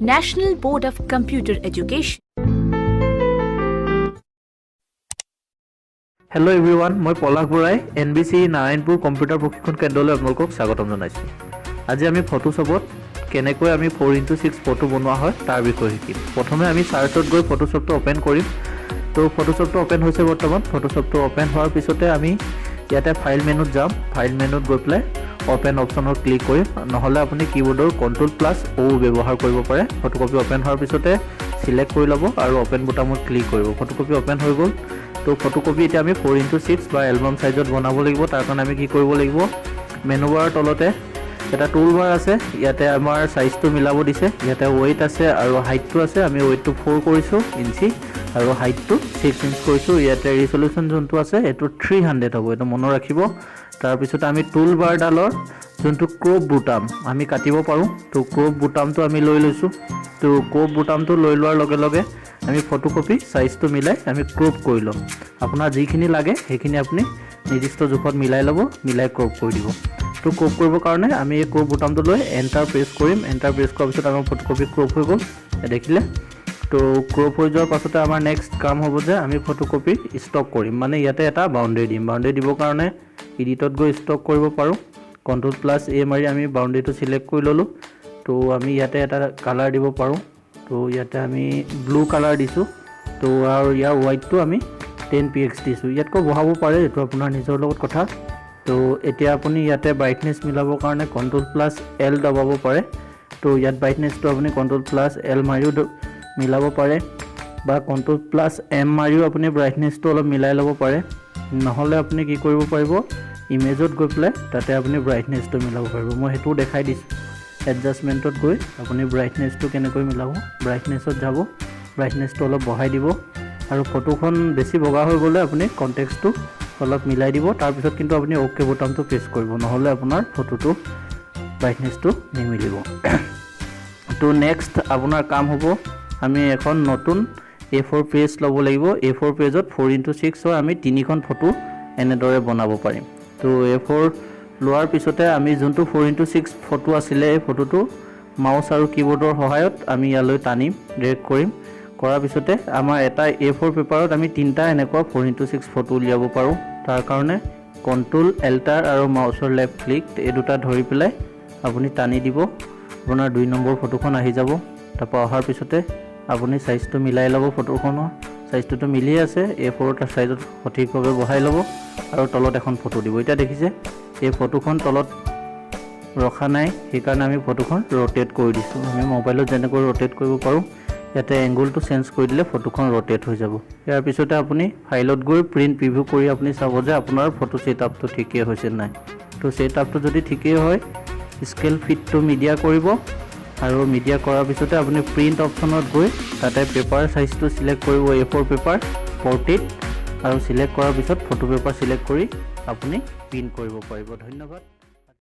National Board of Computer Education. Hello everyone, মই পলাশ বৰাই NBC Narayanpur computer প্ৰশিক্ষণ কেন্দ্ৰলৈ আপোনালোকক স্বাগতম জনাইছোঁ। আজি আমি ফটোশ্বপত কেনেকৈ আমি 4x6 ফটো বনোৱা হয় তাৰ বিষয়ে শিকিম। প্ৰথমে আমি সাৰ্চত গৈ ফটোশ্বপটো ওপেন কৰিম। তো ফটোশ্বপটো ওপেন হৈছে বৰ্তমান। ফটোশ্বপটো ওপেন হোৱাৰ পিছতে আমি ইয়াতে ফাইল মেনুত যাম। ফাইল মেনুত গৈ পেলাই ওপেন অপশ্যনত ক্লিক কৰিম। নহলে আপুনি কিবোৰ্ডৰ Ctrl+O ব্যৱহাৰ কৰিব পাৰে। ফটোকপি ওপেন হোৱাৰ পিছতে সিলেক্ট কৰি ল'ব আৰু ওপেন বুটামত ক্লিক কৰিব। ফটোকপি ওপেন হৈ গ'ল। তো ফটোকপি এতিয়া আমি 4x6 বা এলবাম সাইজত বনাব লাগিব। তাৰ কাৰণে আমি কি কৰিব লাগিব, মেনু বাৰৰ তলতে এটা টুল বাৰ আছে। ইয়াতে আমাৰ সাইজটো মিলাব দিছে। ইয়াতে ওয়েট আছে আৰু হাইটটো আছে। আমি ওয়েটটো 4 কৰিছো ইঞ্চি আৰু হাইটটো 6 ইঞ্চ কৰিছো। ইয়াতে ৰিজলিউশন যোনটো আছে এটো 300 হ'ব, এটা মনত ৰাখিব। তাৰ পিছত আমি টুল বাৰডালৰ যোনটো ক্ৰপ বুটাম আমি কাটিব পাৰো। তো ক্ৰপ বুটামটো আমি লৈ লৈছো। তো ক্ৰপ বুটামটো লৈ লোৱাৰ লগে লগে আমি ফটোকপি সাইজটো মিলাই আমি ক্ৰপ কৰি লম। আপোনাৰ যিখিনি লাগে সেইখিনি আপুনি নিৰ্দিষ্ট জোখত মিলাই ল'ব, মিলাই ক্ৰপ কৰি দিব। তো ক্ৰপ কৰিবৰ কাৰণে আমি এই ক্ৰপ বুটামটো লৈ এন্টাৰ প্ৰেছ কৰিম। এন্টাৰ প্ৰেছ কৰাৰ পিছত আমাৰ ফটোকপি ক্ৰপ হৈ গ'ল, দেখিলে। তো ক্ৰপ হৈ যোৱাৰ পাছতে আমাৰ নেক্সট কাম হ'ব যে আমি ফটোকপি ষ্টক কৰিম। মানে ইয়াতে এটা বাউণ্ডাৰী দিম। বাউণ্ডাৰী দিবৰ কাৰণে এডিটত গৈ ষ্টক কৰিব পাৰোঁ। Ctrl+A মাৰি আমি বাউণ্ডাৰীটো সিলেক্ট কৰি ল'লোঁ। তো আমি ইয়াতে এটা কালাৰ দিব পাৰোঁ। তো ইয়াতে আমি ব্লু কালাৰ দিছোঁ। তো আৰু ইয়াৰ হোৱাইটটো আমি 10px দিছোঁ। ইয়াতকৈ বঢ়াব পাৰে, এইটো আপোনাৰ নিজৰ লগত কথা। তো এতিয়া আপুনি ইয়াতে ব্ৰাইটনেছ মিলাবৰ কাৰণে Ctrl+L দবাব পাৰে। তো ইয়াত ব্ৰাইটনেছটো আপুনি Ctrl+L মাৰিও মিলাব পাৰে বা Ctrl+M মাৰিও আপুনি ব্ৰাইটনেছটো অলপ মিলাই ল'ব পাৰে। নহ'লে আপুনি কি কৰিব পাৰিব, ইমেজত গৈ পেলাই তাতে আপুনি ব্ৰাইটনেছটো মিলাব পাৰিব। মই সেইটো দেখাই দিছোঁ। এডজাষ্টমেণ্টত গৈ আপুনি ব্ৰাইটনেছটো কেনেকৈ মিলাব, ব্ৰাইটনেছত যাব, ব্ৰাইটনেছটো অলপ বঢ়াই দিব আৰু ফটোখন বেছি বগা হৈ গ'লে আপুনি কনটেক্সটটো অলপ মিলাই দিব। তাৰপিছত কিন্তু আপুনি অ'কে বুটামটো প্ৰেছ কৰিব, নহ'লে আপোনাৰ ফটোটো ব্ৰাইটনেছটো নিমিলিব। তো নেক্সট আপোনাৰ কাম হ'ব, আমি এখন নতুন A4 পেজ ল'ব লাগিব। A4 পেজত 4x6 হয় আমি 3খন ফটো এনেদৰে বনাব পাৰিম। তো A4 লোৱাৰ পিছতে আমি যোনটো 4x6 ফটো আছিলে এই ফটোটো মাউছ আৰু কিবোৰ্ডৰ সহায়ত আমি ইয়ালৈ টানিম, ড্ৰেগ কৰিম। কৰাৰ পিছতে আমাৰ এটা A4 পেপাৰত আমি 3টা এনেকুৱা 4x6 ফটো উলিয়াব পাৰোঁ। তাৰ কাৰণে Ctrl, Alt আৰু মাউছৰ লেফ্ট ক্লিক এই দুটা ধৰি পেলাই আপুনি টানি দিব। আপোনাৰ 2 নম্বৰ ফটোখন আহি যাব। তাৰপৰা অহাৰ পিছতে আপুনি সাইজটো মিলাই ল'ব। ফটোখনৰ সাইজটো মিলি আছে, A4 সাইজত সঠিকভাৱে বহাই ল'ব আৰু তলত এখন ফটো দিব। এতিয়া দেখিছে এই ফটোখন তলত ৰখা নাই, সেইকাৰণে আমি ফটোখন ৰোটেট কৰি দিছোঁ। আমি মোবাইলত যেনেকৈ ৰোটেট কৰিব পাৰোঁ, ইয়াতে এংগলটো চেঞ্জ কৰি দিলে ফটোখন ৰোটেট হৈ যাব। ইয়াৰ পিছতে আপুনি ফাইলত গৈ প্ৰিণ্ট প্ৰিভিউ কৰি আপুনি চাব যে আপোনাৰ ফটো ছেটআপটো ঠিকেই হৈছে নাই। তো ছেটআপটো যদি ঠিকেই হয়, স্কেল ফিটটো মিডিয়া কৰিব আৰু মিডিয়া কৰাৰ পিছতে আপুনি প্ৰিণ্ট অপশ্যনত গৈ তাতে পেপাৰ সাইজটো সিলেক্ট কৰিব, A4 পেপাৰ পোৰ্ট্ৰেইট, আৰু সিলেক্ট কৰাৰ পিছত ফটো পেপাৰ সিলেক্ট কৰি আপুনি প্ৰিণ্ট কৰিব পাৰিব। ধন্যবাদ।